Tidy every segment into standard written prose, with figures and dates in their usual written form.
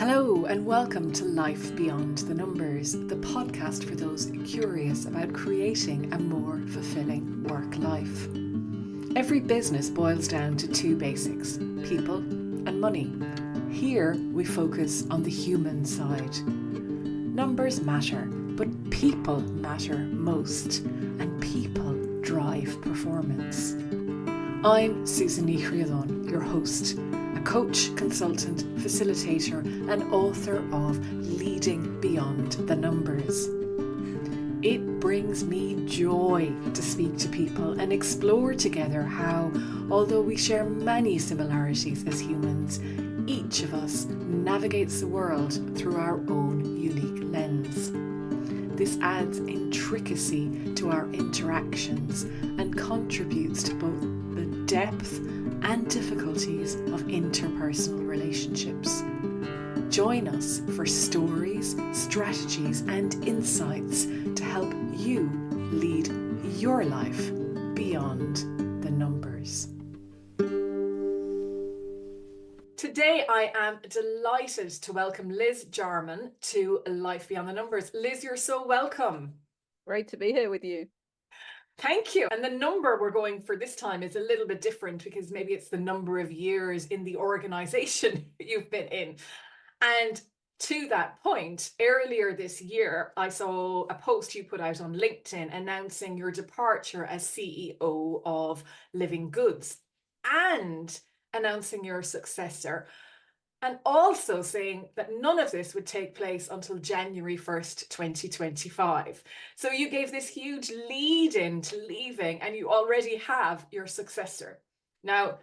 Hello and welcome to Life Beyond the Numbers, the podcast for those curious about creating a more fulfilling work life. Every business boils down to two basics, people and money. Here we focus on the human side. Numbers matter, but people matter most, and people drive performance. I'm Susan Nichriadon, your host, a coach, consultant, facilitator and author of Leading Beyond the Numbers. It brings me joy to speak to people and explore together how, although we share many similarities as humans, each of us navigates the world through our own unique lens. This adds intricacy to our interactions and contributes to both the depth and difficulties of interpersonal relationships. Join us for stories, strategies, and insights to help you lead your life beyond the numbers. Today, I am delighted to welcome Liz Jarman to Life Beyond the Numbers. Liz, you're so welcome. Great to be here with you. Thank you. And the number we're going for this time is a little bit different because maybe it's the number of years in the organisation you've been in. And to that point, earlier this year, I saw a post you put out on LinkedIn announcing your departure as CEO of Living Goods and announcing your successor, and also saying that none of this would take place until January 1st, 2025. So you gave this huge lead in to leaving and you already have your successor. Now,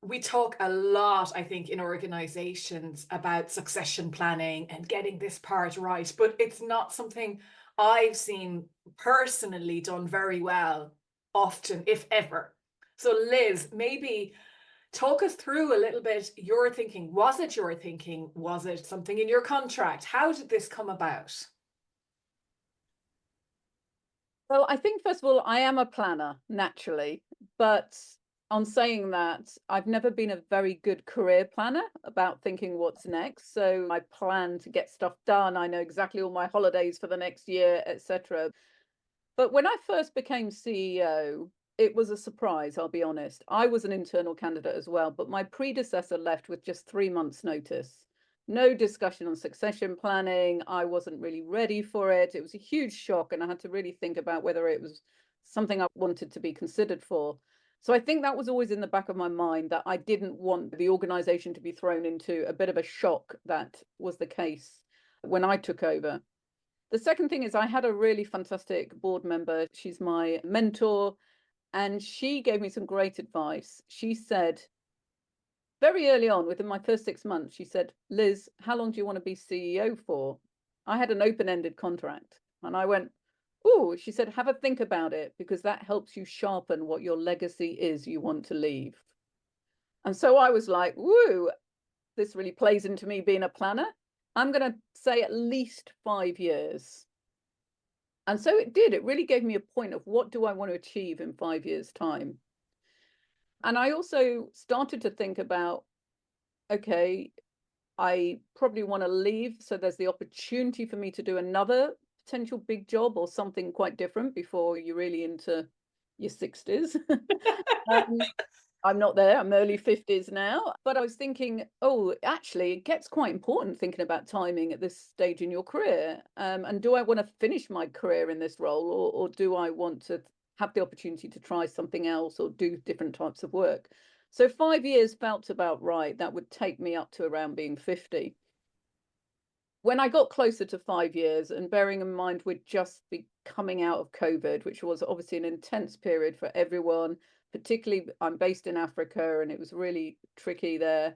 we talk a lot, I think, in organizations about succession planning and getting this part right, but it's not something I've seen personally done very well, often, if ever. So Liz, maybe talk us through a little bit your thinking. Was it your thinking? Was it something in your contract? How did this come about? Well, I think, first of all, I am a planner naturally, but on saying that, I've never been a very good career planner about thinking what's next. So I plan to get stuff done. I know exactly all my holidays for the next year, etc. But when I first became CEO, it was a surprise, I'll be honest. I was an internal candidate as well, but my predecessor left with just 3 months' notice. No discussion on succession planning. I wasn't really ready for it. It was a huge shock, and I had to really think about whether it was something I wanted to be considered for. So I think that was always in the back of my mind, that I didn't want the organization to be thrown into a bit of a shock. That was the case when I took over. The second thing is I had a really fantastic board member. She's my mentor. And she gave me some great advice. She said, very early on, within my first 6 months, she said, Liz, how long do you want to be CEO for? I had an open-ended contract. And I went, oh, she said, have a think about it, because that helps you sharpen what your legacy is you want to leave. And so I was like, woo, this really plays into me being a planner. I'm going to say at least 5 years. And so it did. It really gave me a point of what do I want to achieve in 5 years' time. And I also started to think about, okay, I probably want to leave. So there's the opportunity for me to do another potential big job or something quite different before you're really into your 60s. I'm not there. I'm early 50s now. But I was thinking, oh, actually, it gets quite important thinking about timing at this stage in your career. And do I want to finish my career in this role, or do I want to have the opportunity to try something else or do different types of work? So 5 years felt about right. That would take me up to around being 50. When I got closer to 5 years, and bearing in mind we'd just be coming out of COVID, which was obviously an intense period for everyone, particularly I'm based in Africa and it was really tricky there.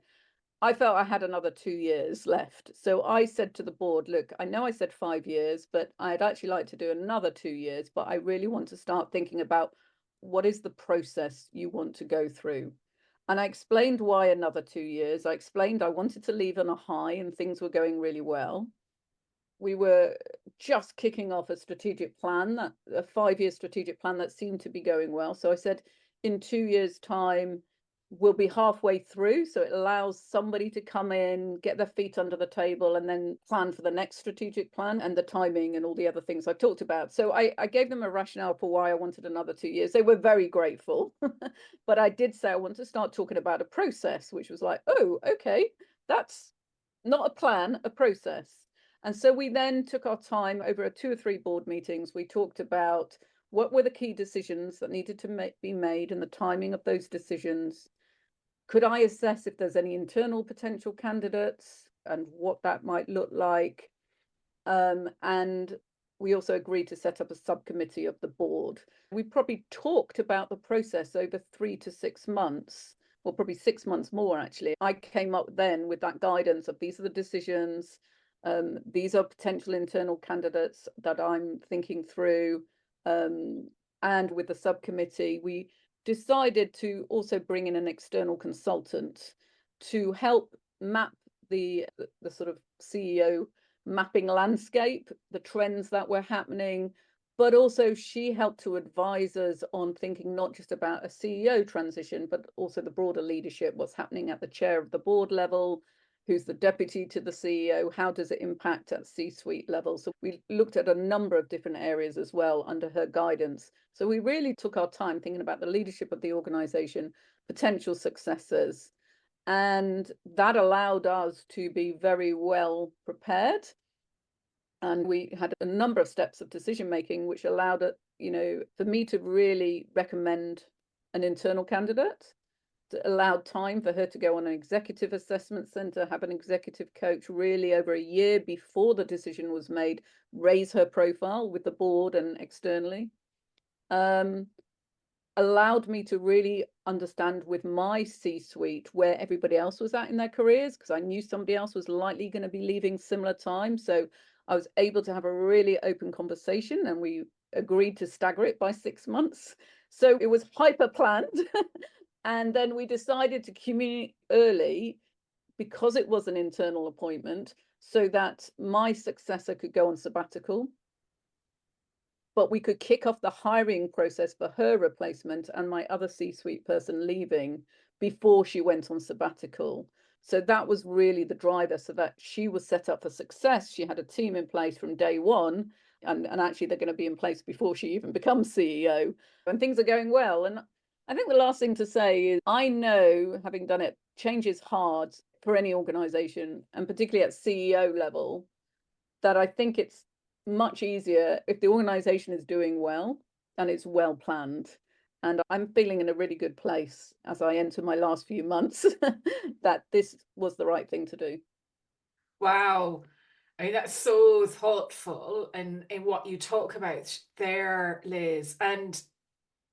I felt I had another 2 years left. So I said to the board, look, I know I said 5 years, but I'd actually like to do another 2 years, but I really want to start thinking about what is the process you want to go through. And I explained why another 2 years. I explained I wanted to leave on a high and things were going really well. We were just kicking off a strategic plan, a 5-year strategic plan that seemed to be going well. So I said, in 2 years' time, we'll be halfway through, so it allows somebody to come in, get their feet under the table, and then plan for the next strategic plan and the timing and all the other things I've talked about. So I gave them a rationale for why I wanted another 2 years. They were very grateful, but I did say I want to start talking about a process, which was like, oh, okay, that's not a plan, a process. And so we then took our time over a 2 or 3 board meetings. We talked about what were the key decisions that needed to be made and the timing of those decisions. Could I assess if there's any internal potential candidates and what that might look like? And we also agreed to set up a subcommittee of the board. We probably talked about the process over 3 to 6 months, or probably 6 months more, actually. I came up then with that guidance of these are the decisions, these are potential internal candidates that I'm thinking through. And with the subcommittee, we decided to also bring in an external consultant to help map the sort of CEO mapping landscape, the trends that were happening, but also she helped to advise us on thinking not just about a CEO transition, but also the broader leadership, what's happening at the chair of the board level, who's the deputy to the CEO, how does it impact at C-suite level? So we looked at a number of different areas as well under her guidance. So we really took our time thinking about the leadership of the organization, potential successors, and that allowed us to be very well prepared. And we had a number of steps of decision making, which allowed it, for me to really recommend an internal candidate. It allowed time for her to go on an executive assessment center, have an executive coach really over a year before the decision was made, raise her profile with the board and externally. Allowed me to really understand with my C-suite where everybody else was at in their careers, because I knew somebody else was likely going to be leaving similar time. So I was able to have a really open conversation, and we agreed to stagger it by 6 months. So it was hyper planned. And then we decided to communicate early because it was an internal appointment so that my successor could go on sabbatical, but we could kick off the hiring process for her replacement and my other C-suite person leaving before she went on sabbatical. So that was really the driver, so that she was set up for success. She had a team in place from day one, and actually they're going to be in place before she even becomes CEO, and things are going well. And I think the last thing to say is I know, having done it, change is hard for any organization, and particularly at CEO level, that I think it's much easier if the organization is doing well and it's well planned. And I'm feeling in a really good place as I enter my last few months that this was the right thing to do. Wow. I mean, that's so thoughtful in what you talk about there, Liz. And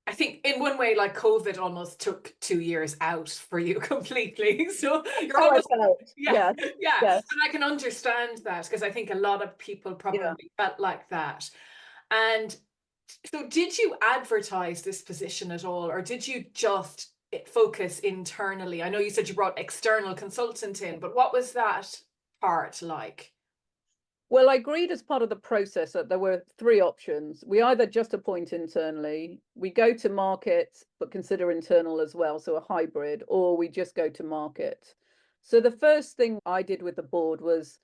I think in one way, like COVID almost took 2 years out for you completely. So you're almost, yeah, yeah. Yes. And I can understand that, because I think a lot of people probably felt like that. And so did you advertise this position at all, or did you just focus internally? I know you said you brought external consultant in, but what was that part like? Well, I agreed as part of the process that there were 3 options. We either just appoint internally, we go to market, but consider internal as well, so a hybrid, or we just go to market. So the first thing I did with the board was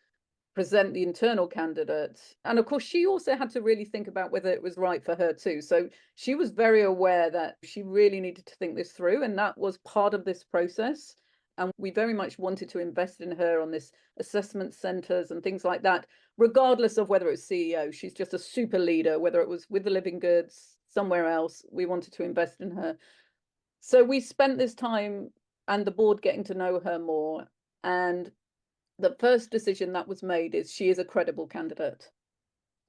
present the internal candidate. And of course, she also had to really think about whether it was right for her too. So she was very aware that she really needed to think this through, and that was part of this process. And we very much wanted to invest in her on this assessment centers and things like that, regardless of whether it's CEO. She's just a super leader, whether it was with the Living Goods, somewhere else, we wanted to invest in her. So we spent this time and the board getting to know her more. And the first decision that was made is she is a credible candidate.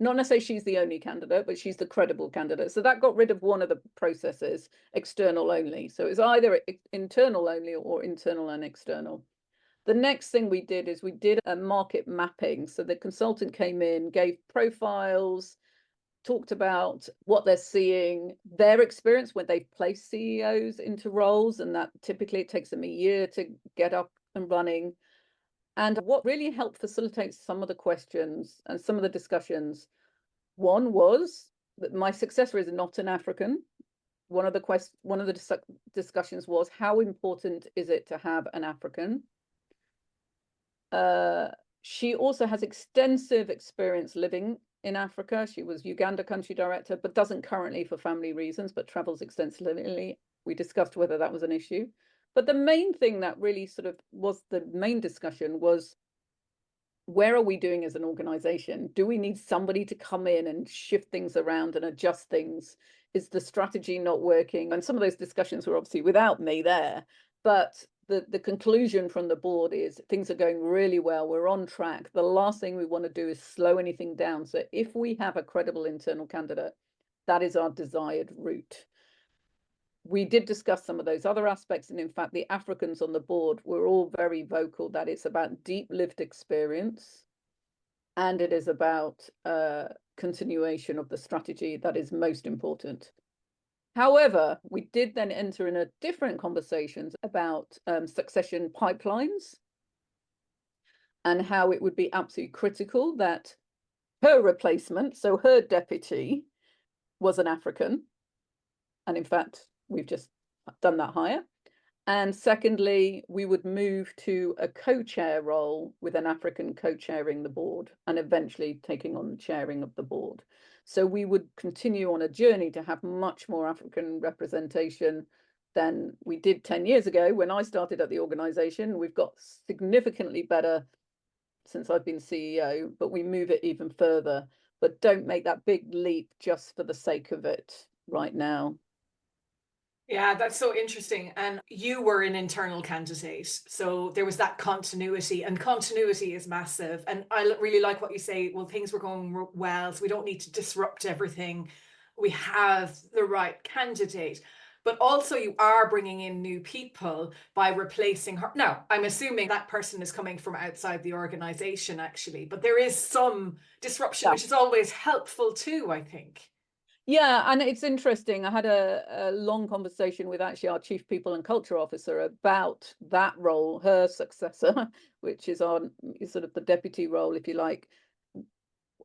Not necessarily she's the only candidate, but she's the credible candidate. So that got rid of one of the processes, external only. So it's either internal only or internal and external. The next thing we did is we did a market mapping. So the consultant came in, gave profiles, talked about what they're seeing, their experience when they've placed CEOs into roles, and that typically it takes them a year to get up and running. And what really helped facilitate some of the questions and some of the discussions, one was that my successor is not an African, one of the discussions was, how important is it to have an African? She also has extensive experience living in Africa. She was Uganda country director, but doesn't currently for family reasons, but travels extensively. We discussed whether that was an issue. But the main thing that really sort of was the main discussion was, where are we doing as an organization? Do we need somebody to come in and shift things around and adjust things? Is the strategy not working? And some of those discussions were obviously without me there, but the conclusion from the board is things are going really well. We're on track. The last thing we want to do is slow anything down. So if we have a credible internal candidate, that is our desired route. We did discuss some of those other aspects. And in fact, the Africans on the board were all very vocal that it's about deep lived experience. And it is about continuation of the strategy that is most important. However, we did then enter in a different conversations about succession pipelines and how it would be absolutely critical that her replacement, so her deputy, was an African. And in fact, we've just done that hire. And secondly, we would move to a co-chair role with an African co-chairing the board and eventually taking on the chairing of the board. So we would continue on a journey to have much more African representation than we did 10 years ago when I started at the organization. We've got significantly better since I've been CEO, but we move it even further. But don't make that big leap just for the sake of it right now. Yeah, that's so interesting. And you were an internal candidate. So there was that continuity, and continuity is massive. And I really like what you say. Well, things were going well, so we don't need to disrupt everything. We have the right candidate. But also you are bringing in new people by replacing her. Now, I'm assuming that person is coming from outside the organization, actually. But there is some disruption, which is always helpful too, I think. Yeah, and it's interesting. I had a long conversation with actually our Chief People and Culture Officer about that role, her successor, which is on sort of the deputy role, if you like.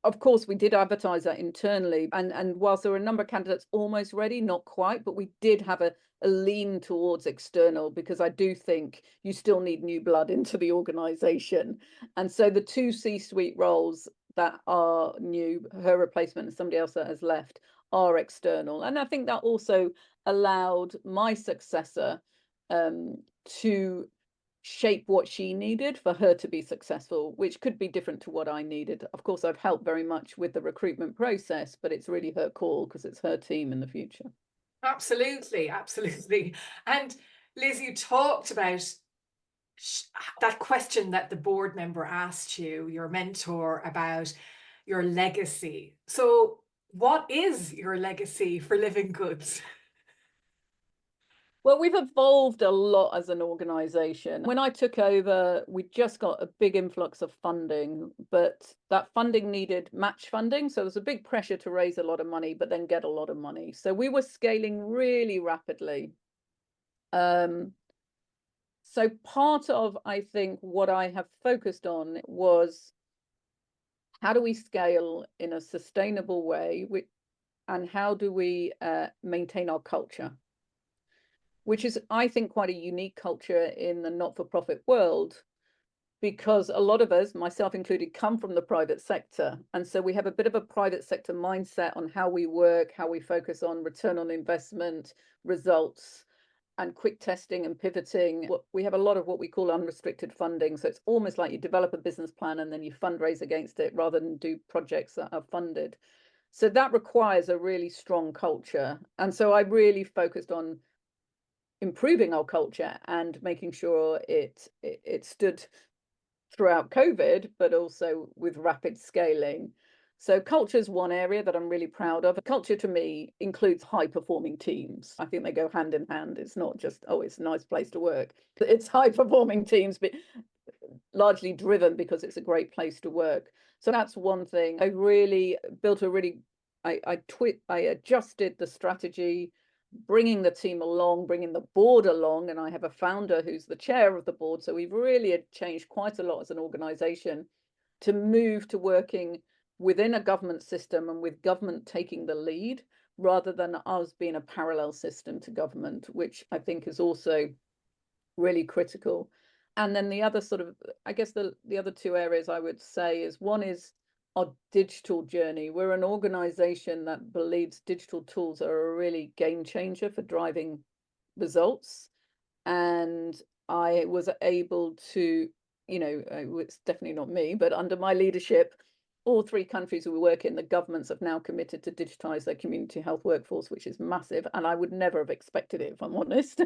Of course, we did advertise that internally. And whilst there were a number of candidates almost ready, not quite, but we did have a lean towards external, because I do think you still need new blood into the organization. And so the two C-suite roles that are new, her replacement and somebody else that has left, are external. And I think that also allowed my successor to shape what she needed for her to be successful, which could be different to what I needed. Of course, I've helped very much with the recruitment process, but it's really her call because it's her team in the future. Absolutely, absolutely. And Liz, you talked about that question that the board member asked you, your mentor, about your legacy. So what is your legacy for Living Goods? Well, we've evolved a lot as an organization. When I took over, we just got a big influx of funding, but that funding needed match funding. So there's a big pressure to raise a lot of money, but then get a lot of money. So we were scaling really rapidly. So part of, I think, what I have focused on was, how do we scale in a sustainable way, and how do we maintain our culture, which is, I think, quite a unique culture in the not-for-profit world, because a lot of us, myself included, come from the private sector. And so we have a bit of a private sector mindset on how we work, how we focus on return on investment, results, and quick testing and pivoting. We have a lot of what we call unrestricted funding. So it's almost like you develop a business plan and then you fundraise against it rather than do projects that are funded. So that requires a really strong culture. And so I really focused on improving our culture and making sure it stood throughout COVID, but also with rapid scaling. So culture is one area that I'm really proud of. Culture to me includes high performing teams. I think they go hand in hand. It's not just, oh, it's a nice place to work. It's high performing teams, but largely driven because it's a great place to work. So that's one thing. I really built I adjusted the strategy, bringing the team along, bringing the board along. And I have a founder who's the chair of the board. So we've really changed quite a lot as an organization to move to working within a government system and with government taking the lead, rather than us being a parallel system to government, which I think is also really critical. And then the other sort of, I guess the other two areas I would say is, one is our digital journey. We're an organization that believes digital tools are a really game changer for driving results. And I was able to, it's definitely not me, but under my leadership, all three countries we work in, the governments have now committed to digitize their community health workforce, which is massive. And I would never have expected it, if I'm honest.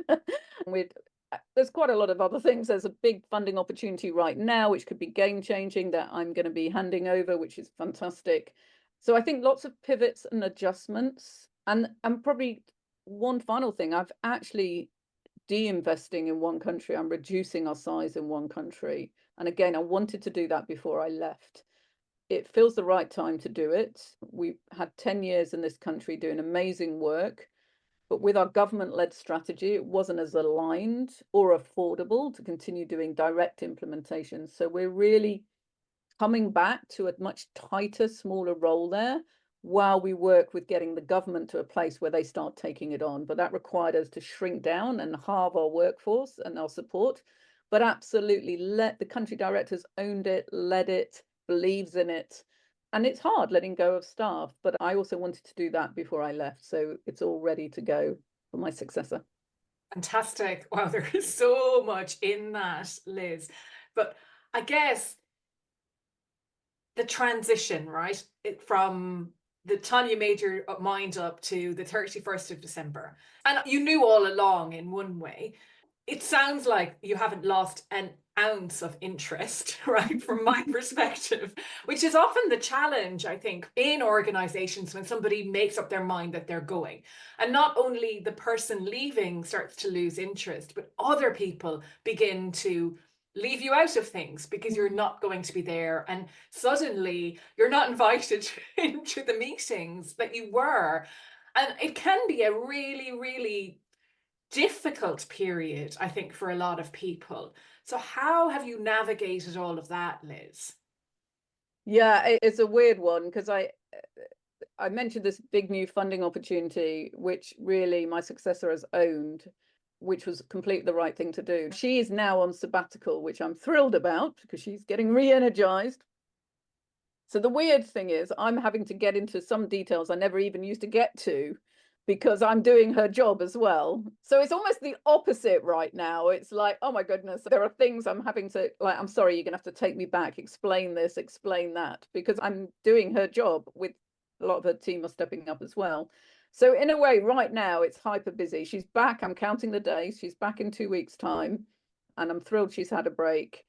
There's quite a lot of other things. There's a big funding opportunity right now, which could be game changing, that I'm going to be handing over, which is fantastic. So I think lots of pivots and adjustments. And probably one final thing, I've actually de-investing in one country. I'm reducing our size in one country. And again, I wanted to do that before I left. It feels the right time to do it. We had 10 years in this country doing amazing work. But with our government-led strategy, it wasn't as aligned or affordable to continue doing direct implementation. So we're really coming back to a much tighter, smaller role there, while we work with getting the government to a place where they start taking it on. But that required us to shrink down and halve our workforce and our support. But absolutely, let the country directors owned it, led it, believes in it. And it's hard letting go of staff, but I also wanted to do that before I left. So it's all ready to go for my successor. Fantastic. Wow, there is so much in that, Liz. But I guess the transition, right? From the time you made your mind up to the 31st of December. And you knew all along in one way. It sounds like you haven't lost an ounce of interest, right, from my perspective, which is often the challenge, I think, in organizations when somebody makes up their mind that they're going. And not only the person leaving starts to lose interest, but other people begin to leave you out of things because you're not going to be there. And suddenly you're not invited into the meetings that you were. And it can be a really, really difficult period, I think, for a lot of people. So how have you navigated all of that, Liz? Yeah, it's a weird one, because I mentioned this big new funding opportunity, which really my successor has owned, which was completely the right thing to do. She is now on sabbatical, which I'm thrilled about because she's getting re-energized. So the weird thing is I'm having to get into some details I never even used to get to, because I'm doing her job as well. So it's almost the opposite right now. It's like, oh my goodness, there are things I'm having to, like, I'm sorry, you're gonna have to take me back, explain this, explain that, because I'm doing her job with a lot of her team are stepping up as well. So in a way, right now, it's hyper busy. She's back. I'm counting the days. She's back in 2 weeks' time. And I'm thrilled she's had a break.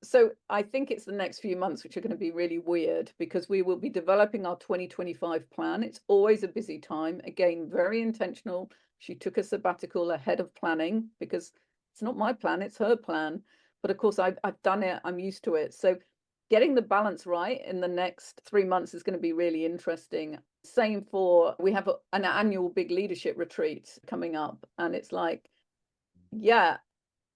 So I think it's the next few months which are going to be really weird, because we will be developing our 2025 plan. It's always a busy time. Again, very intentional. She took a sabbatical ahead of planning, because it's not my plan, it's her plan. But of course, I've done it. I'm used to it. So getting the balance right in the next 3 months is going to be really interesting. Same for, we have an annual big leadership retreat coming up. And it's like, yeah,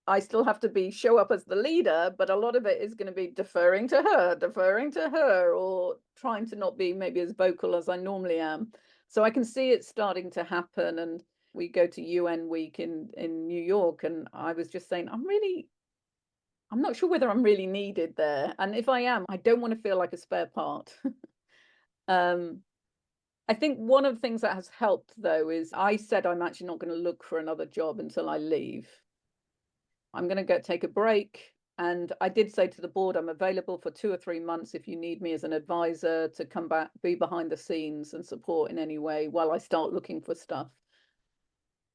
I still have to show up as the leader, but a lot of it is going to be deferring to her, or trying to not be maybe as vocal as I normally am. So I can see it starting to happen. And we go to UN week in New York, and I was just saying, I'm not sure whether I'm really needed there. And if I am, I don't want to feel like a spare part. I think one of the things that has helped, though, is I said I'm actually not going to look for another job until I leave. I'm going to take a break. And I did say to the board, I'm available for 2 or 3 months if you need me as an advisor to come back, be behind the scenes and support in any way while I start looking for stuff.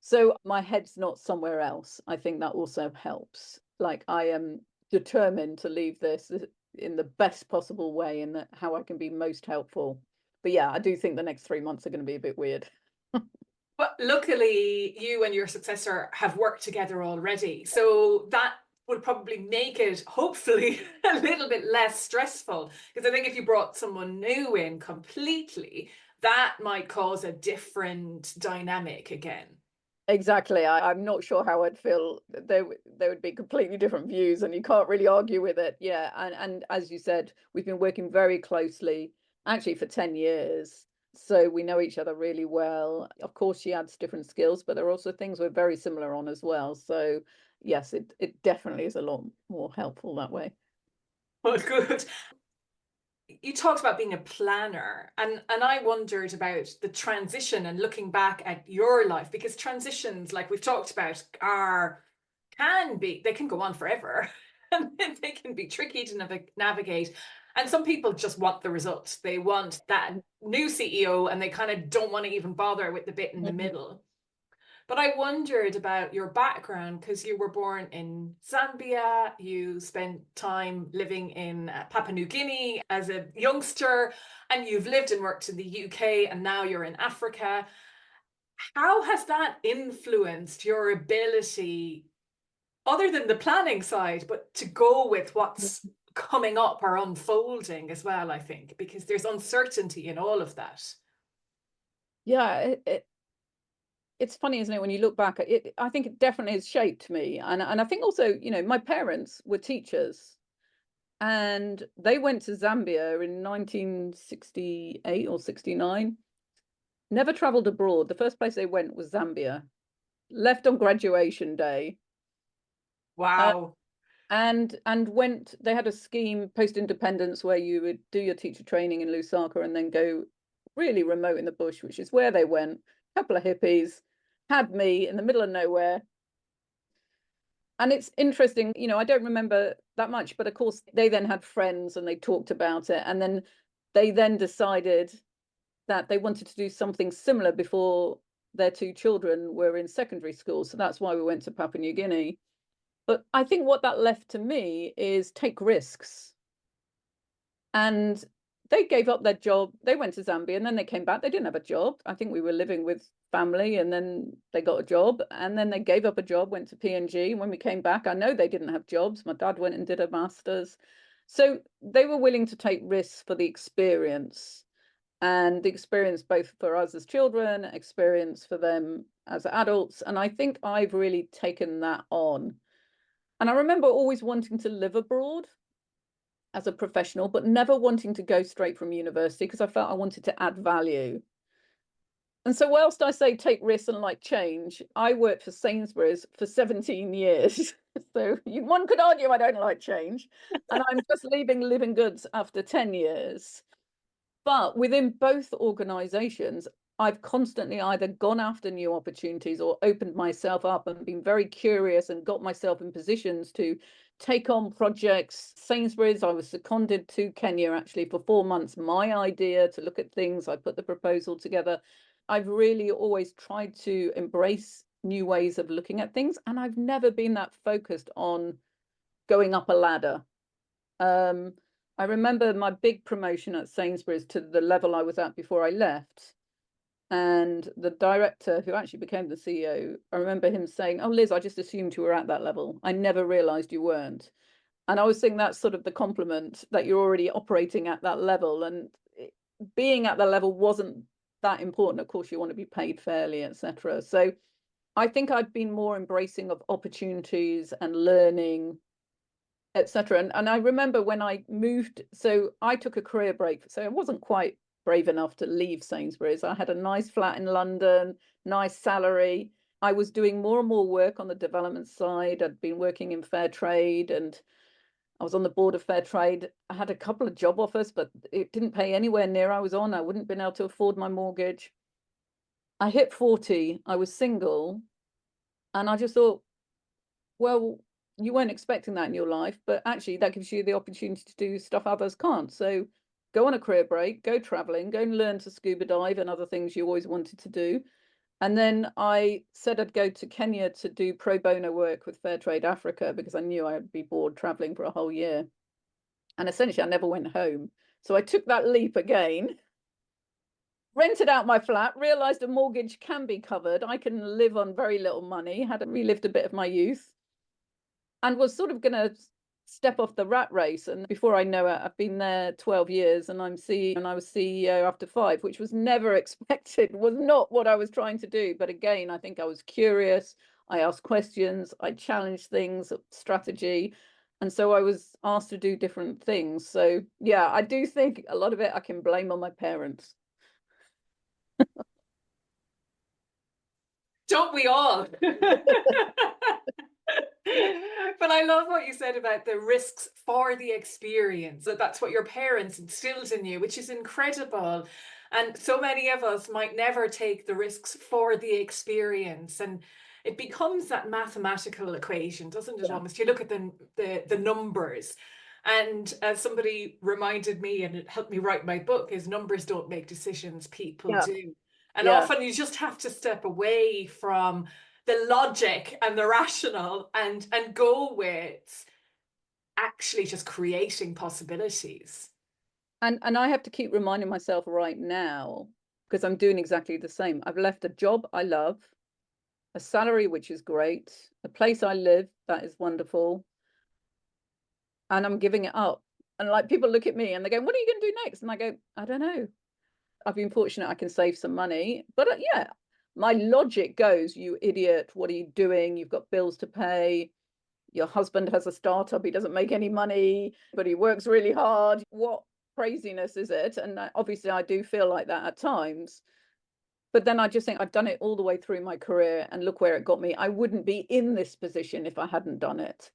So my head's not somewhere else. I think that also helps. Like, I am determined to leave this in the best possible way and how I can be most helpful. But yeah, I do think the next 3 months are going to be a bit weird. But luckily, you and your successor have worked together already. So that would probably make it, hopefully, a little bit less stressful. Because I think if you brought someone new in completely, that might cause a different dynamic again. Exactly. I'm not sure how I'd feel. There would be completely different views, and you can't really argue with it. Yeah. And as you said, we've been working very closely, actually for 10 years. So we know each other really well. Of course, she adds different skills, but there are also things we're very similar on as well. So yes, it definitely is a lot more helpful that way. Well, good. You talked about being a planner, and I wondered about the transition and looking back at your life, because transitions, like we've talked about, they can go on forever and they can be tricky to navigate. And some people just want the results. They want that new CEO and they kind of don't want to even bother with the bit in the middle. But I wondered about your background, because you were born in Zambia, you spent time living in Papua New Guinea as a youngster, and you've lived and worked in the UK, and now you're in Africa. How has that influenced your ability, other than the planning side, but to go with what's coming up or unfolding as well, I think, because there's uncertainty in all of that. Yeah, it's funny, isn't it, when you look back at it? I think it definitely has shaped me. And I think also, my parents were teachers, and they went to Zambia in 1968 or 69, never traveled abroad. The first place they went was Zambia, left on graduation day. Wow. And went, they had a scheme post-independence where you would do your teacher training in Lusaka and then go really remote in the bush, which is where they went. A couple of hippies had me in the middle of nowhere. And it's interesting, I don't remember that much, but of course they then had friends and they talked about it. And then they then decided that they wanted to do something similar before their two children were in secondary school. So that's why we went to Papua New Guinea. But I think what that left to me is take risks. And they gave up their job. They went to Zambia and then they came back. They didn't have a job. I think we were living with family, and then they got a job, and then they gave up a job, went to P&G. When we came back, I know they didn't have jobs. My dad went and did a master's. So they were willing to take risks for the experience, and the experience both for us as children, experience for them as adults. And I think I've really taken that on. And I remember always wanting to live abroad as a professional, but never wanting to go straight from university because I felt I wanted to add value. And so whilst I say take risks and like change, I worked for Sainsbury's for 17 years. So one could argue I don't like change. And I'm just leaving Living Goods after 10 years. But within both organizations, I've constantly either gone after new opportunities or opened myself up and been very curious and got myself in positions to take on projects. Sainsbury's, I was seconded to Kenya actually for 4 months. My idea to look at things, I put the proposal together. I've really always tried to embrace new ways of looking at things, and I've never been that focused on going up a ladder. I remember my big promotion at Sainsbury's to the level I was at before I left. And the director, who actually became the CEO, I remember him saying, "Oh, Liz, I just assumed you were at that level. I never realized you weren't." And I was thinking that's sort of the compliment, that you're already operating at that level. And being at that level wasn't that important. Of course, you want to be paid fairly, etc. So I think I've been more embracing of opportunities and learning, etc. And I remember when I moved, so I took a career break. So I wasn't quite brave enough to leave Sainsbury's. I had a nice flat in London, nice salary. I was doing more and more work on the development side. I'd been working in Fairtrade, and I was on the board of Fairtrade. I had a couple of job offers, but it didn't pay anywhere near I was on. I wouldn't have been able to afford my mortgage. I hit 40, I was single, and I just thought, well, you weren't expecting that in your life, but actually that gives you the opportunity to do stuff others can't. So go on a career break, go traveling, go and learn to scuba dive and other things you always wanted to do. And then I said I'd go to Kenya to do pro bono work with Fairtrade Africa because I knew I'd be bored traveling for a whole year. And essentially I never went home. So I took that leap again, rented out my flat, realized a mortgage can be covered. I can live on very little money, had relived a bit of my youth, and was sort of going to step off the rat race. And before I know it, I've been there 12 years and I was CEO after 5, which was never expected, was not what I was trying to do. But again, I think I was curious. I asked questions, I challenged things, strategy. And so I was asked to do different things. So yeah, I do think a lot of it I can blame on my parents. Don't we all? But I love what you said about the risks for the experience. That's what your parents instilled in you, which is incredible. And so many of us might never take the risks for the experience. And it becomes that mathematical equation, doesn't it? Yeah. Almost. You look at the numbers. And as somebody reminded me, and it helped me write my book, is numbers don't make decisions, people Yeah. do. And Yeah. often you just have to step away from the logic and the rational and go with actually just creating possibilities. And I have to keep reminding myself right now, because I'm doing exactly the same. I've left a job I love, a salary which is great, a place I live that is wonderful, and I'm giving it up. And like people look at me and they go, "What are you going to do next?" And I go, "I don't know. I've been fortunate I can save some money, but yeah, my logic goes, you idiot, what are you doing? You've got bills to pay. Your husband has a startup, he doesn't make any money, but he works really hard. What craziness is it?" And obviously I do feel like that at times. But then I just think I've done it all the way through my career and look where it got me. I wouldn't be in this position if I hadn't done it.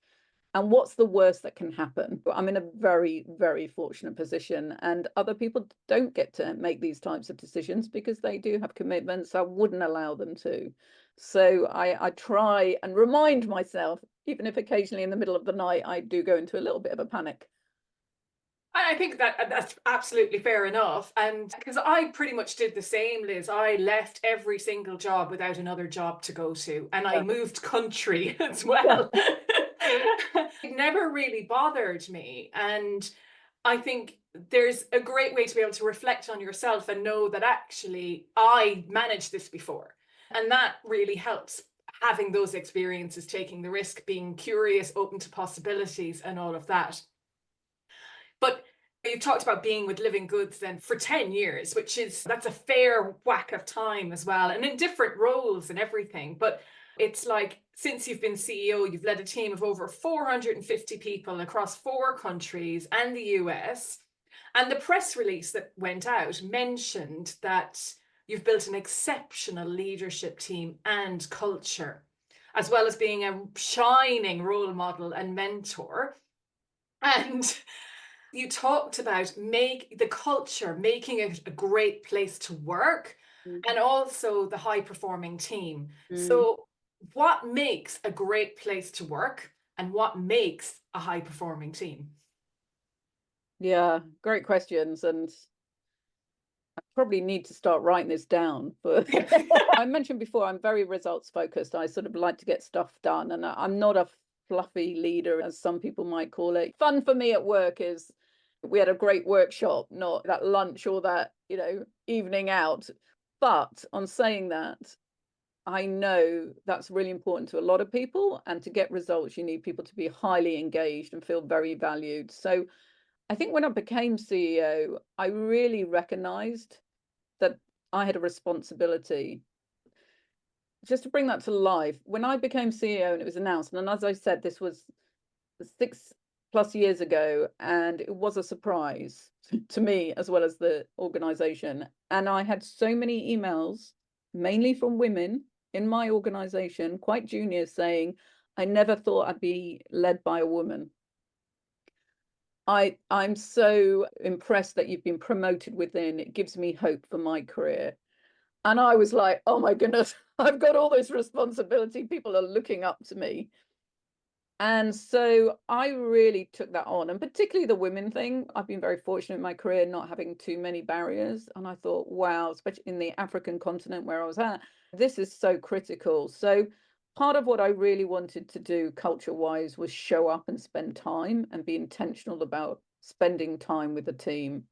And what's the worst that can happen? I'm in a very, very fortunate position, and other people don't get to make these types of decisions because they do have commitments. I wouldn't allow them to. So I try and remind myself, even if occasionally in the middle of the night I do go into a little bit of a panic. I think that that's absolutely fair enough. And because I pretty much did the same, Liz, I left every single job without another job to go to, and I moved country as well. It never really bothered me. And I think there's a great way to be able to reflect on yourself and know that actually I managed this before. And that really helps, having those experiences, taking the risk, being curious, open to possibilities, and all of that. But you've talked about being with Living Goods then for 10 years, that's a fair whack of time as well, and in different roles and everything. But it's like, since you've been CEO, you've led a team of over 450 people across 4 countries and the US. And the press release that went out mentioned that you've built an exceptional leadership team and culture, as well as being a shining role model and mentor. And you talked about the culture, making it a great place to work, and also the high performing team. So what makes a great place to work, and what makes a high performing team? Yeah, great questions. And I probably need to start writing this down. But I mentioned before, I'm very results focused. I sort of like to get stuff done, and I'm not a fluffy leader, as some people might call it. Fun for me at work is we had a great workshop, not that lunch or that, evening out. But on saying that, I know that's really important to a lot of people, and to get results, you need people to be highly engaged and feel very valued. So I think when I became CEO, I really recognized that I had a responsibility just to bring that to life. When I became CEO and it was announced, and as I said, this was 6+ years ago, and it was a surprise to me as well as the organization. And I had so many emails, mainly from women in my organization, quite junior, saying, "I never thought I'd be led by a woman. I'm so impressed that you've been promoted within. It gives me hope for my career." And I was like, oh my goodness, I've got all this responsibility. People are looking up to me. And so I really took that on, and particularly the women thing. I've been very fortunate in my career not having too many barriers. And I thought, wow, especially in the African continent where I was at, this is so critical. So part of what I really wanted to do culture-wise was show up and spend time and be intentional about spending time with the team.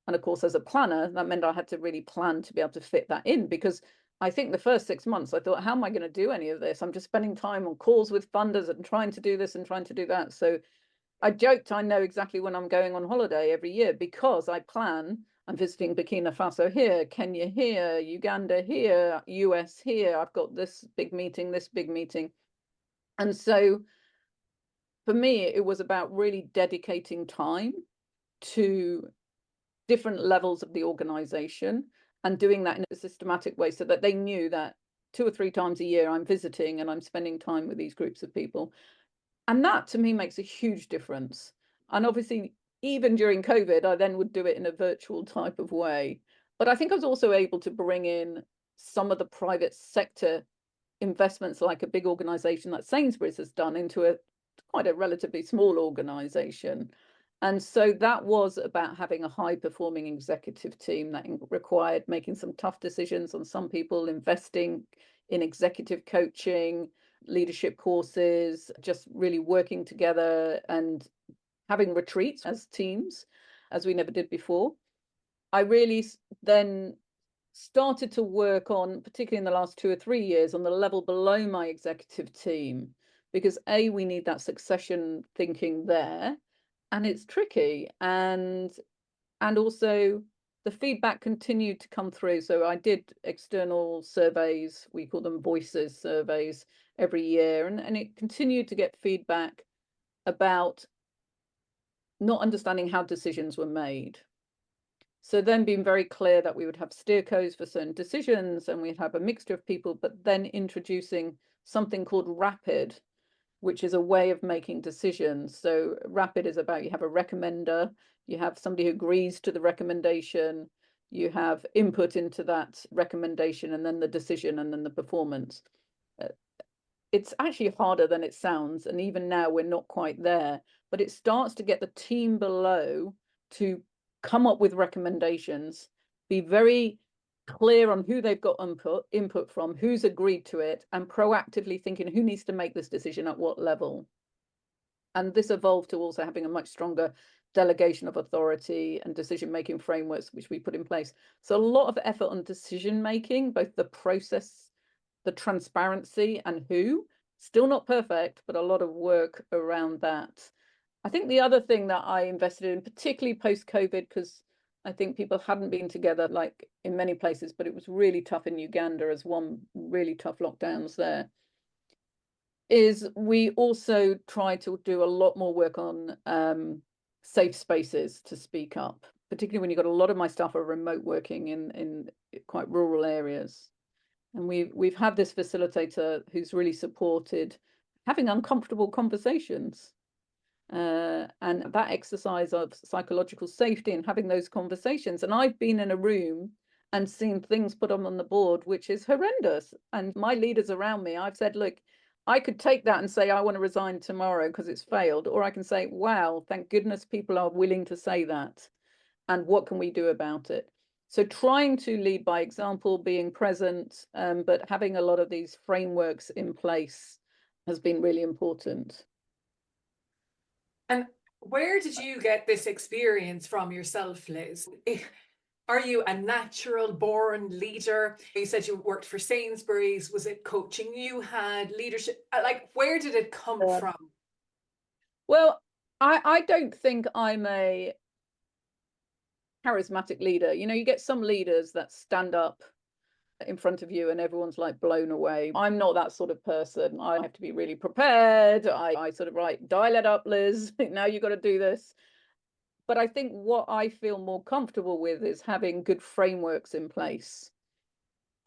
And of course, as a planner, that meant I had to really plan to be able to fit that in, because I think the first 6 months, I thought, how am I going to do any of this? I'm just spending time on calls with funders and trying to do this and trying to do that. So I joked, I know exactly when I'm going on holiday every year, because I plan. I'm visiting Burkina Faso here, Kenya here, Uganda here, US here. I've got this big meeting, this big meeting. And so for me, it was about really dedicating time to different levels of the organization and doing that in a systematic way so that they knew that 2 or 3 times a year I'm visiting and I'm spending time with these groups of people. And that to me makes a huge difference. And obviously, even during COVID, I then would do it in a virtual type of way. But I think I was also able to bring in some of the private sector investments, like a big organization like Sainsbury's has done, into quite a relatively small organization. And so that was about having a high performing executive team that required making some tough decisions on some people, investing in executive coaching, leadership courses, just really working together and having retreats as teams, as we never did before. I really then started to work on, particularly in the last 2 or 3 years, on the level below my executive team, because we need that succession thinking there, and it's tricky, and also the feedback continued to come through. So I did external surveys, we call them voices surveys, every year, and it continued to get feedback about not understanding how decisions were made. So then being very clear that we would have steercos for certain decisions and we'd have a mixture of people, but then introducing something called rapid, which is a way of making decisions. So rapid is about, you have a recommender, you have somebody who agrees to the recommendation, you have input into that recommendation, and then the decision, and then the performance. It's actually harder than it sounds. And even now we're not quite there, but it starts to get the team below to come up with recommendations, be very clear on who they've got input from, who's agreed to it, and proactively thinking who needs to make this decision at what level. And this evolved to also having a much stronger delegation of authority and decision-making frameworks, which we put in place. So a lot of effort on decision-making, both the process, the transparency, and who. Still not perfect, but a lot of work around that. I think the other thing that I invested in, particularly post-COVID, because I think people hadn't been together like in many places, but it was really tough in Uganda as one really tough lockdowns there, is we also tried to do a lot more work on safe spaces to speak up, particularly when you've got a lot of my staff are remote working in quite rural areas. And we've had this facilitator who's really supported having uncomfortable conversations. And that exercise of psychological safety and having those conversations. And I've been in a room and seen things put on the board, which is horrendous. And my leaders around me, I've said, look, I could take that and say, I want to resign tomorrow because it's failed. Or I can say, wow, thank goodness people are willing to say that. And what can we do about it? So trying to lead by example, being present, but having a lot of these frameworks in place has been really important. And where did you get this experience from yourself, Liz? Are you a natural born leader? You said you worked for Sainsbury's. Was it coaching you had, leadership? Like, where did it come from? Well, I don't think I'm a charismatic leader. You know, you get some leaders that stand up in front of you and everyone's like blown away. I'm not that sort of person. I have to be really prepared. I sort of dial it up, Liz. Now you got to do this. But I think what I feel more comfortable with is having good frameworks in place.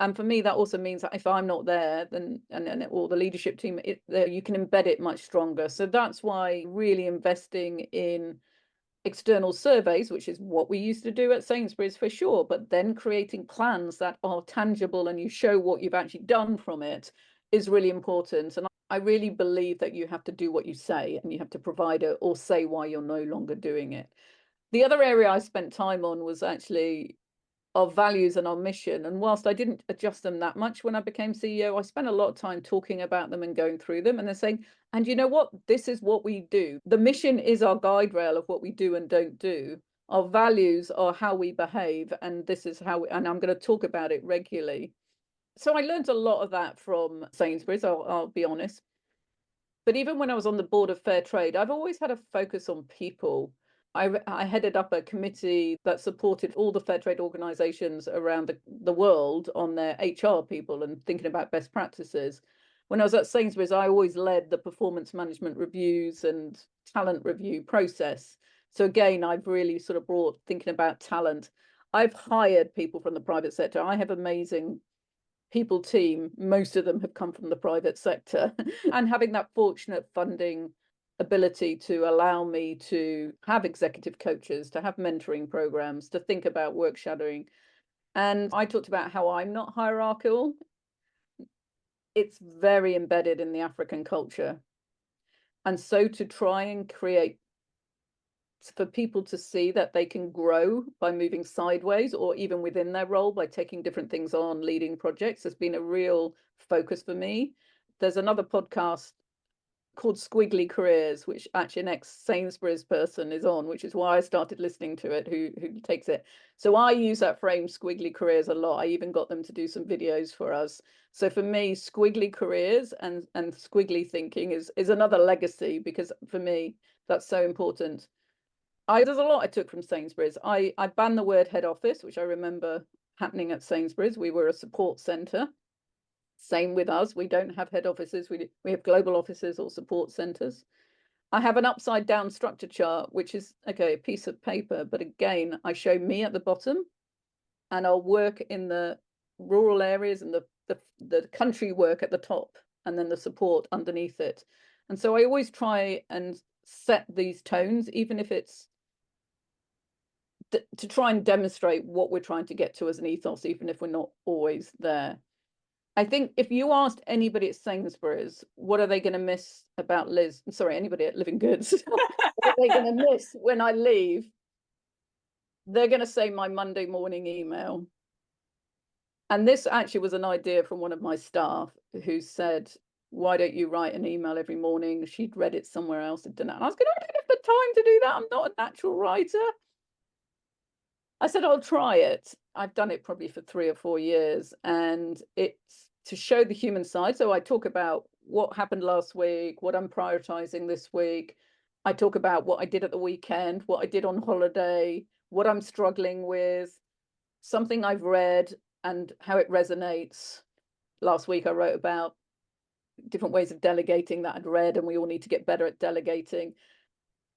And for me, that also means that if I'm not there, then or the leadership team, you can embed it much stronger. So that's why really investing in external surveys, which is what we used to do at Sainsbury's for sure, but then creating plans that are tangible and you show what you've actually done from it is really important. And I really believe that you have to do what you say and you have to provide it or say why you're no longer doing it. The other area I spent time on was actually our values and our mission. And whilst I didn't adjust them that much when I became CEO, I spent a lot of time talking about them and going through them. And they're saying, and you know what? This is what we do. The mission is our guide rail of what we do and don't do. Our values are how we behave. And this is how, and I'm going to talk about it regularly. So I learned a lot of that from Sainsbury's, I'll be honest. But even when I was on the board of Fairtrade, I've always had a focus on people. I headed up a committee that supported all the Fairtrade organisations around the world on their HR people and thinking about best practices. When I was at Sainsbury's, I always led the performance management reviews and talent review process. So again, I've really sort of brought thinking about talent. I've hired people from the private sector. I have amazing people team. Most of them have come from the private sector. And having that fortunate funding ability to allow me to have executive coaches, to have mentoring programs, to think about work shadowing. And I talked about how I'm not hierarchical. It's very embedded in the African culture. And so to try and create for people to see that they can grow by moving sideways or even within their role by taking different things on, leading projects, has been a real focus for me. There's another podcast called Squiggly Careers, which actually an ex-Sainsbury's person is on, which is why I started listening to it, who takes it. So I use that frame, Squiggly Careers, a lot. I even got them to do some videos for us. So for me, Squiggly Careers and squiggly thinking is another legacy, because for me, that's so important. There's a lot I took from Sainsbury's. I banned the word head office, which I remember happening at Sainsbury's. We were a support centre. Same with us. We don't have head offices. We have global offices or support centres. I have an upside down structure chart, which is, okay, a piece of paper. But again, I show me at the bottom, and I'll work in the rural areas and the country work at the top, and then the support underneath it. And so I always try and set these tones, even if it's to try and demonstrate what we're trying to get to as an ethos, even if we're not always there. I think if you asked anybody at Sainsbury's, what are they going to miss about Liz? Sorry, anybody at Living Goods, what are they going to miss when I leave? They're going to say my Monday morning email. And this actually was an idea from one of my staff who said, why don't you write an email every morning? She'd read it somewhere else at dinner. And I was going, I don't have the time to do that. I'm not a natural writer. I said, I'll try it. I've done it probably for 3 or 4 years, and it's to show the human side. So I talk about what happened last week, what I'm prioritizing this week. I talk about what I did at the weekend, what I did on holiday, what I'm struggling with, something I've read and how it resonates. Last week I wrote about different ways of delegating that I'd read, and we all need to get better at delegating.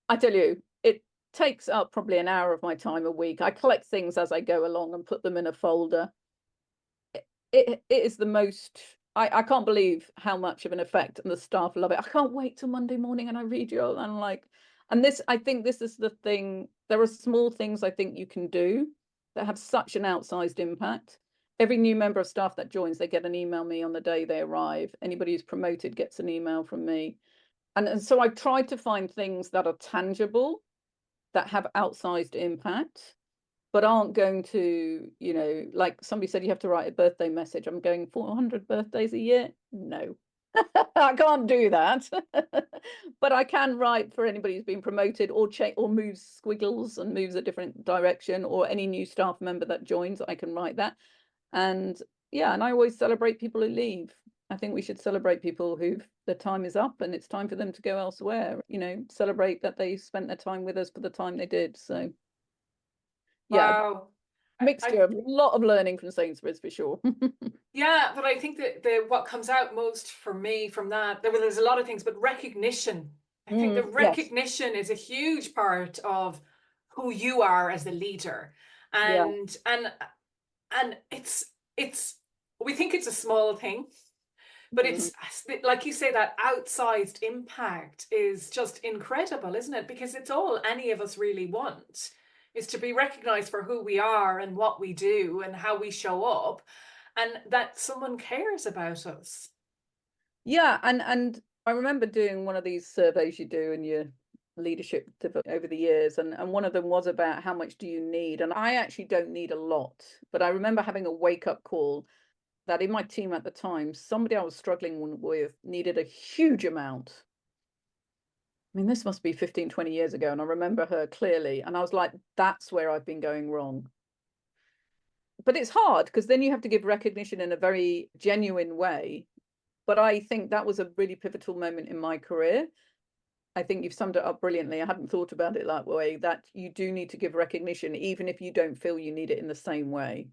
I tell you, it takes up probably an hour of my time a week. I collect things as I go along and put them in a folder. It is the most, I can't believe how much of an effect, and the staff love it. I can't wait till Monday morning and I read you, and I'm like, and this, I think this is the thing. There are small things I think you can do that have such an outsized impact. Every new member of staff that joins, they get an email me on the day they arrive. Anybody who's promoted gets an email from me. And so I tried to find things that are tangible, that have outsized impact, but aren't going to, you know, like somebody said, you have to write a birthday message. I'm going 400 birthdays a year. No, I can't do that. But I can write for anybody who's been promoted or moves squiggles and moves a different direction, or any new staff member that joins, I can write that. And yeah, and I always celebrate people who leave. I think we should celebrate people who their time is up and it's time for them to go elsewhere. You know, celebrate that they spent their time with us for the time they did. So yeah, Wow. mixture of a lot of learning from Sainsbury's for sure. Yeah, but I think that what comes out most for me from that, there's a lot of things, but recognition. I think the Yes. recognition is a huge part of who you are as a leader. Yeah. And it's we think it's a small thing, but it's like you say, that outsized impact is just incredible, isn't it? Because it's all any of us really want, is to be recognized for who we are and what we do and how we show up, and that someone cares about us. Yeah, and I remember doing one of these surveys you do in your leadership over the years, and one of them was about how much do you need, and I actually don't need a lot, but I remember having a wake-up call that in my team at the time, somebody I was struggling with needed a huge amount. I mean, this must be 15, 20 years ago, and I remember her clearly, and I was like, that's where I've been going wrong. But it's hard because then you have to give recognition in a very genuine way. But I think that was a really pivotal moment in my career. I think you've summed it up brilliantly. I hadn't thought about it that way, that you do need to give recognition, even if you don't feel you need it in the same way.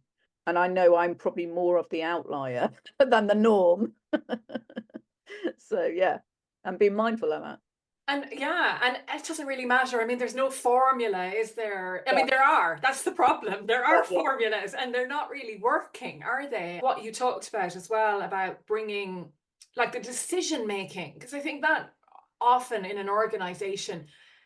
And I know I'm probably more of the outlier than the norm. So yeah, and be mindful of that. And yeah, and it doesn't really matter. I mean, there's no formula, is there? I Yeah. mean, there are. That's the problem. There are Yeah. formulas and they're not really working, are they? What you talked about as well, about bringing like the decision making, because I think that often in an organization,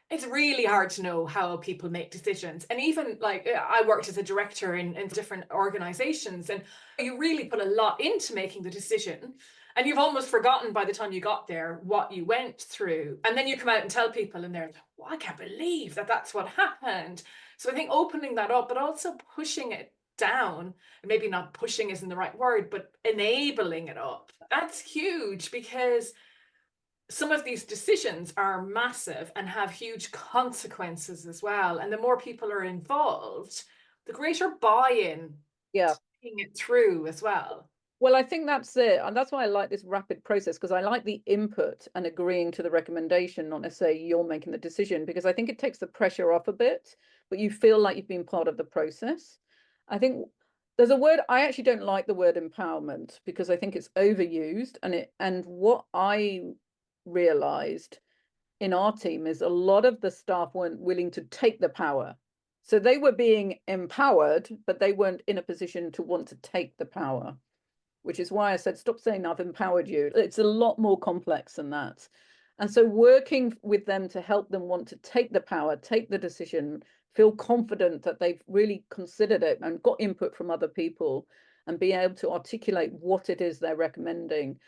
it's really hard to know how people make decisions. And even like I worked as a director in different organizations, and you really put a lot into making the decision. And you've almost forgotten by the time you got there what you went through. And then you come out and tell people, and they're like, well, I can't believe that that's what happened. So I think opening that up, but also pushing it down, maybe not pushing isn't the right word, but enabling it up. That's huge, because some of these decisions are massive and have huge consequences as well. And the more people are involved, the greater buy-in Yeah. to seeing it through as well. Well, I think that's it. And that's why I like this rapid process, because I like the input and agreeing to the recommendation, not necessarily you're making the decision, because I think it takes the pressure off a bit, but you feel like you've been part of the process. I think there's a word, I actually don't like the word empowerment, because I think it's overused. And what I realized in our team is a lot of the staff weren't willing to take the power. So they were being empowered, but they weren't in a position to want to take the power, which is why I said, stop saying I've empowered you. It's a lot more complex than that. And so working with them to help them want to take the power, take the decision, feel confident that they've really considered it and got input from other people, and be able to articulate what it is they're recommending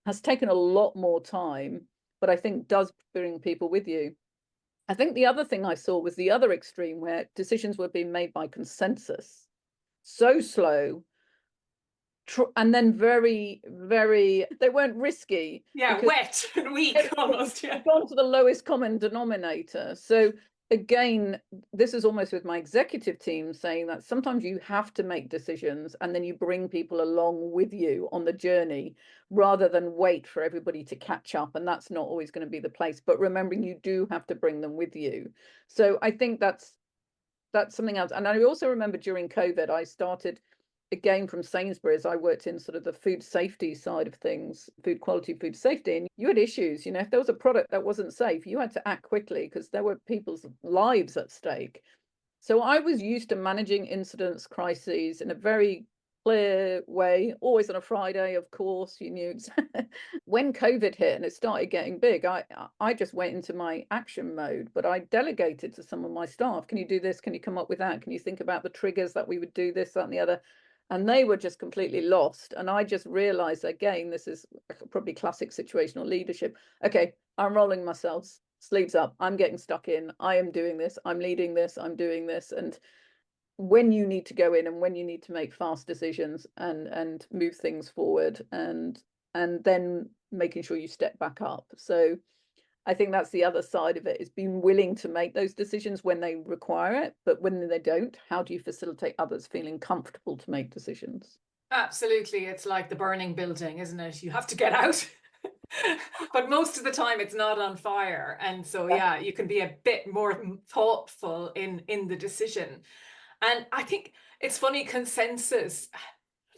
has taken a lot more time, but I think does bring people with you. I think the other thing I saw was the other extreme, where decisions were being made by consensus. So slow, and then very, very, they weren't risky. Yeah, wet and weak almost. Yeah. Gone to the lowest common denominator. So again, this is almost with my executive team saying that sometimes you have to make decisions and then you bring people along with you on the journey rather than wait for everybody to catch up. And that's not always going to be the place, but remembering you do have to bring them with you. So I think that's something else. And I also remember during COVID, I started again from Sainsbury's. I worked in sort of the food safety side of things, food quality, food safety, and you had issues. If there was a product that wasn't safe, you had to act quickly because there were people's lives at stake. So I was used to managing incidents, crises in a very clear way, always on a Friday, of course, you knew. When COVID hit and it started getting big, I just went into my action mode, but I delegated to some of my staff. Can you do this? Can you come up with that? Can you think about the triggers that we would do this, that, and the other? And they were just completely lost. And I just realized, again, this is probably classic situational leadership. Okay, I'm rolling myself sleeves up. I'm getting stuck in. I am doing this. I'm leading this. I'm doing this. And when you need to go in and when you need to make fast decisions and move things forward, and then making sure you step back up. So I think that's the other side of it, is being willing to make those decisions when they require it, but when they don't, how do you facilitate others feeling comfortable to make decisions? Absolutely. It's like the burning building, isn't it? You have to get out. But most of the time it's not on fire. And so, yeah, you can be a bit more thoughtful in the decision. And I think it's funny,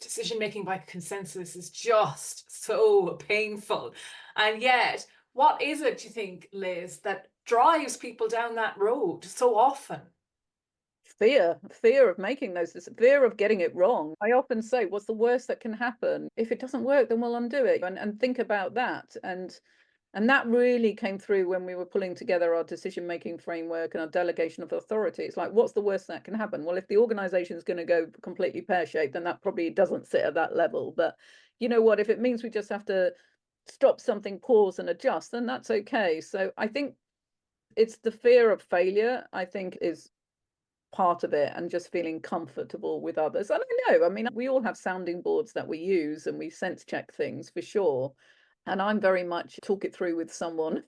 decision making by consensus is just so painful. And yet, what is it, do you think, Liz, that drives people down that road so often? Fear of making those, fear of getting it wrong. I often say, what's the worst that can happen? If it doesn't work, then we'll undo it, and think about that. And that really came through when we were pulling together our decision-making framework and our delegation of authority. It's like, what's the worst that can happen? Well, if the organization is going to go completely pear-shaped, then that probably doesn't sit at that level. But you know what, if it means we just have to stop something, pause and adjust, then that's okay. So I think it's the fear of failure, I think, is part of it, and just feeling comfortable with others. And I mean, we all have sounding boards that we use and we sense check things for sure. And I'm very much talk it through with someone,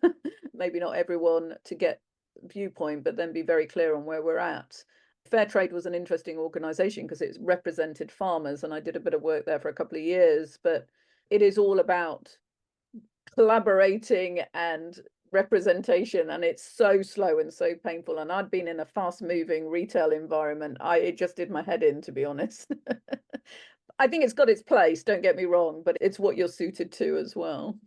maybe not everyone, to get viewpoint, but then be very clear on where we're at. Fairtrade was an interesting organization because it's represented farmers, and I did a bit of work there for a couple of years, but it is all about collaborating and representation, and it's so slow and so painful. And I'd been in a fast moving retail environment. It just did my head in, to be honest. I think it's got its place, don't get me wrong, but it's what you're suited to as well.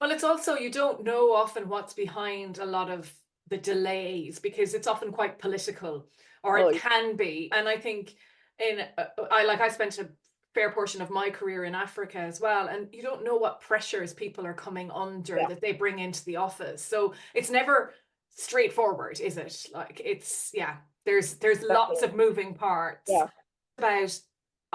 Well, it's also, you don't know often what's behind a lot of the delays because it's often quite political, or Oh, it can be. And I think I spent a fair portion of my career in Africa as well, and you don't know what pressures people are coming under yeah, that they bring into the office. So it's never straightforward, is it? Like it's, yeah, there's lots exactly. of moving parts. Yeah. About,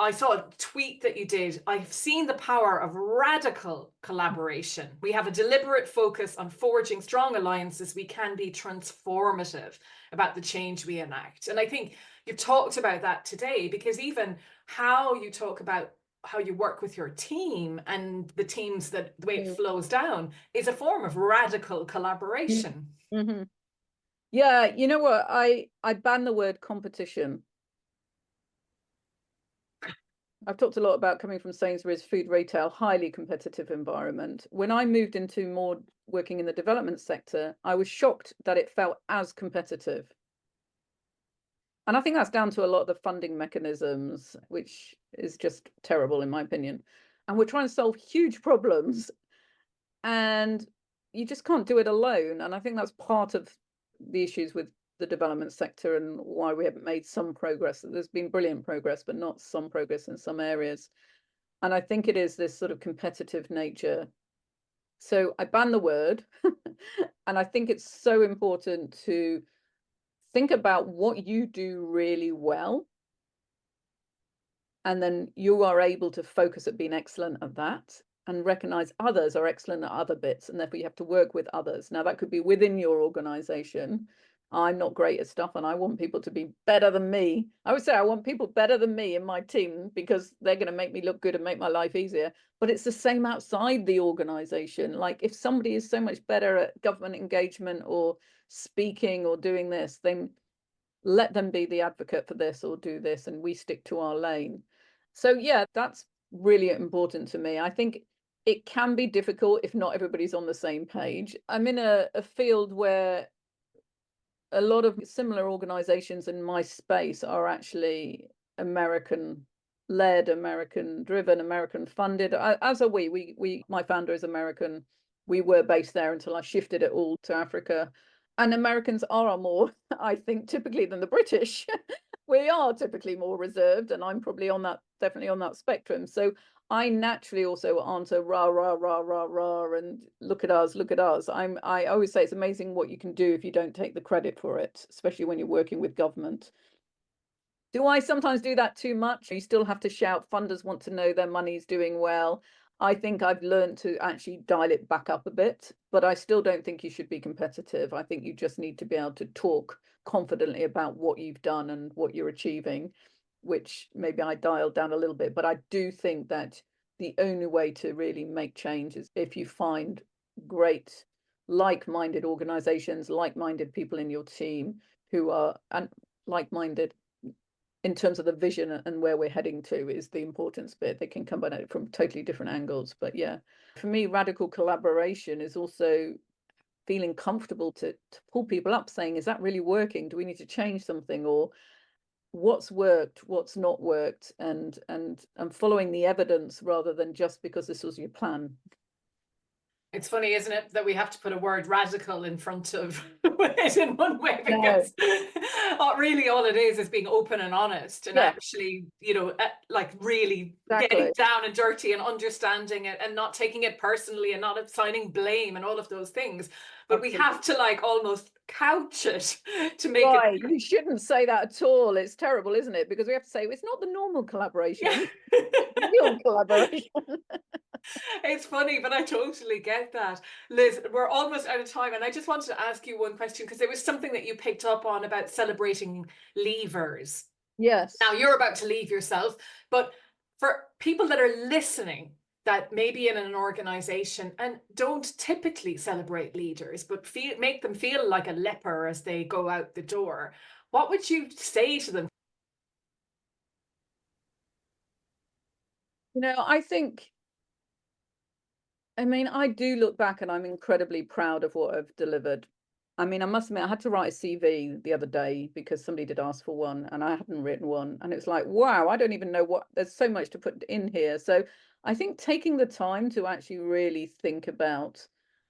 I saw a tweet that you did. I've seen the power of radical collaboration. We have a deliberate focus on forging strong alliances. We can be transformative about the change we enact. And I think you talked about that today, because even how you talk about how you work with your team and the teams, that the way it Mm. flows down is a form of radical collaboration. Mm-hmm. Yeah, you know what? I ban the word competition. I've talked a lot about coming from Sainsbury's food retail, highly competitive environment. When I moved into more working in the development sector, I was shocked that it felt as competitive. And I think that's down to a lot of the funding mechanisms, which is just terrible in my opinion. And we're trying to solve huge problems, and you just can't do it alone. And I think that's part of the issues with the development sector and why we haven't made some progress. There's been brilliant progress, but not some progress in some areas. And I think it is this sort of competitive nature. So I ban the word. And I think it's so important to think about what you do really well. And then you are able to focus at being excellent at that, and recognize others are excellent at other bits. And therefore you have to work with others. Now that could be within your organization. I'm not great at stuff and I want people to be better than me. I would say I want people better than me in my team because they're going to make me look good and make my life easier. But it's the same outside the organization. Like if somebody is so much better at government engagement or speaking or doing this, then let them be the advocate for this or do this, and we stick to our lane. So yeah, that's really important to me. I think it can be difficult if not everybody's on the same page. I'm in a field where a lot of similar organizations in my space are actually American led, American driven, American funded, as are we. My founder is American. We were based there until I shifted it all to Africa. And Americans are more, I think, typically than the British. We are typically more reserved, and I'm probably on that, definitely on that spectrum. So I naturally also aren't a rah, rah, rah, rah, rah, and look at us, look at us. I always say it's amazing what you can do if you don't take the credit for it, especially when you're working with government. Do I sometimes do that too much? You still have to shout, funders want to know their money's doing well. I think I've learned to actually dial it back up a bit, but I still don't think you should be competitive. I think you just need to be able to talk confidently about what you've done and what you're achieving, which maybe I dialed down a little bit. But I do think that the only way to really make change is if you find great like-minded organizations, like-minded people in your team who are and like-minded in terms of the vision and where we're heading to is the importance bit. They can come at it from totally different angles. But yeah, for me, radical collaboration is also feeling comfortable to pull people up, saying, is that really working? Do we need to change something? Or what's worked, what's not worked, and following the evidence rather than just because this was your plan. It's funny, isn't it, that we have to put a word radical in front of it in one way, because really all it is being open and honest and actually, you know, like really getting down and dirty and understanding it and not taking it personally and not assigning blame and all of those things. But we have to like almost couch it to make it. You shouldn't say that at all. It's terrible, isn't it? Because we have to say it's not the normal collaboration. Real collaboration. It's funny, but I totally get that. Liz, we're almost out of time, and I just wanted to ask you one question, because there was something that you picked up on about celebrating leavers. Yes. Now you're about to leave yourself, but for people that are listening that may be in an organization and don't typically celebrate leaders, but make them feel like a leper as they go out the door, what would you say to them? You know, I mean, I do look back and I'm incredibly proud of what I've delivered. I mean, I must admit, I had to write a CV the other day because somebody did ask for one and I hadn't written one. And it's like, wow, I don't even know there's so much to put in here. So I think taking the time to actually really think about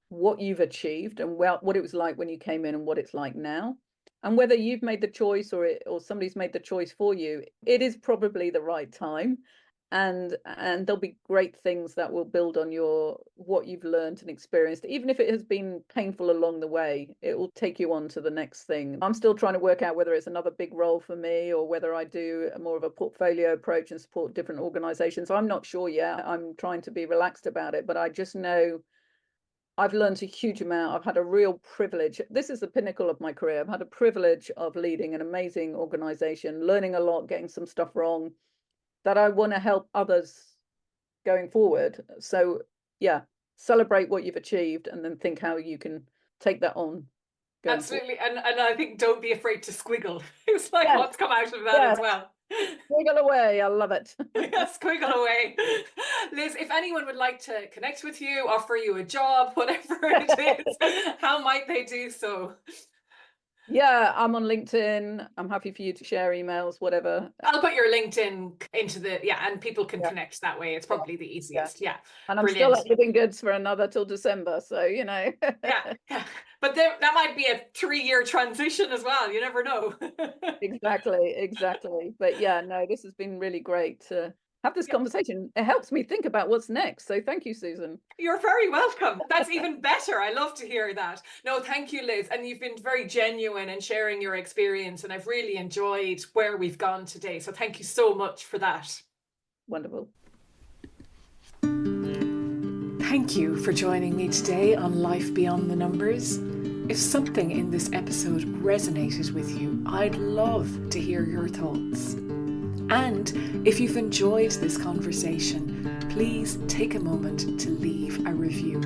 what you've achieved and what it was like when you came in and what it's like now. And whether you've made the choice or somebody's made the choice for you, it is probably the right time. And there'll be great things that will build on what you've learned and experienced. Even if it has been painful along the way, it will take you on to the next thing. I'm still trying to work out whether it's another big role for me or whether I do more of a portfolio approach and support different organizations. I'm not sure yet. I'm trying to be relaxed about it, but I just know I've learned a huge amount. I've had a real privilege. This is the pinnacle of my career. I've had a privilege of leading an amazing organization, learning a lot, getting some stuff wrong, that I want to help others going forward. So yeah, celebrate what you've achieved and then think how you can take that on. Absolutely. And I think don't be afraid to squiggle. It's like what's come out of that as well. Squiggle away. I love it. Yeah, squiggle away. Liz, if anyone would like to connect with you, offer you a job, whatever it is, how might they do so? Yeah, I'm on LinkedIn. I'm happy for you to share emails, whatever. I'll put your LinkedIn into and people can connect that way. It's probably the easiest. Yeah. And I'm still at Living Goods for another till December. So, yeah. But that might be a 3-year transition as well. You never know. Exactly. But yeah, no, this has been really great to have this conversation. It helps me think about what's next. So thank you, Susan. You're very welcome. That's even better. I love to hear that. No, thank you, Liz. And you've been very genuine in sharing your experience. And I've really enjoyed where we've gone today. So thank you so much for that. Wonderful. Thank you for joining me today on Life Beyond the Numbers. If something in this episode resonated with you, I'd love to hear your thoughts. And if you've enjoyed this conversation, please take a moment to leave a review.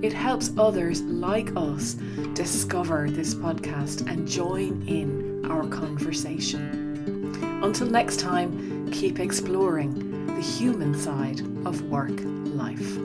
It helps others like us discover this podcast and join in our conversation. Until next time, keep exploring the human side of work life.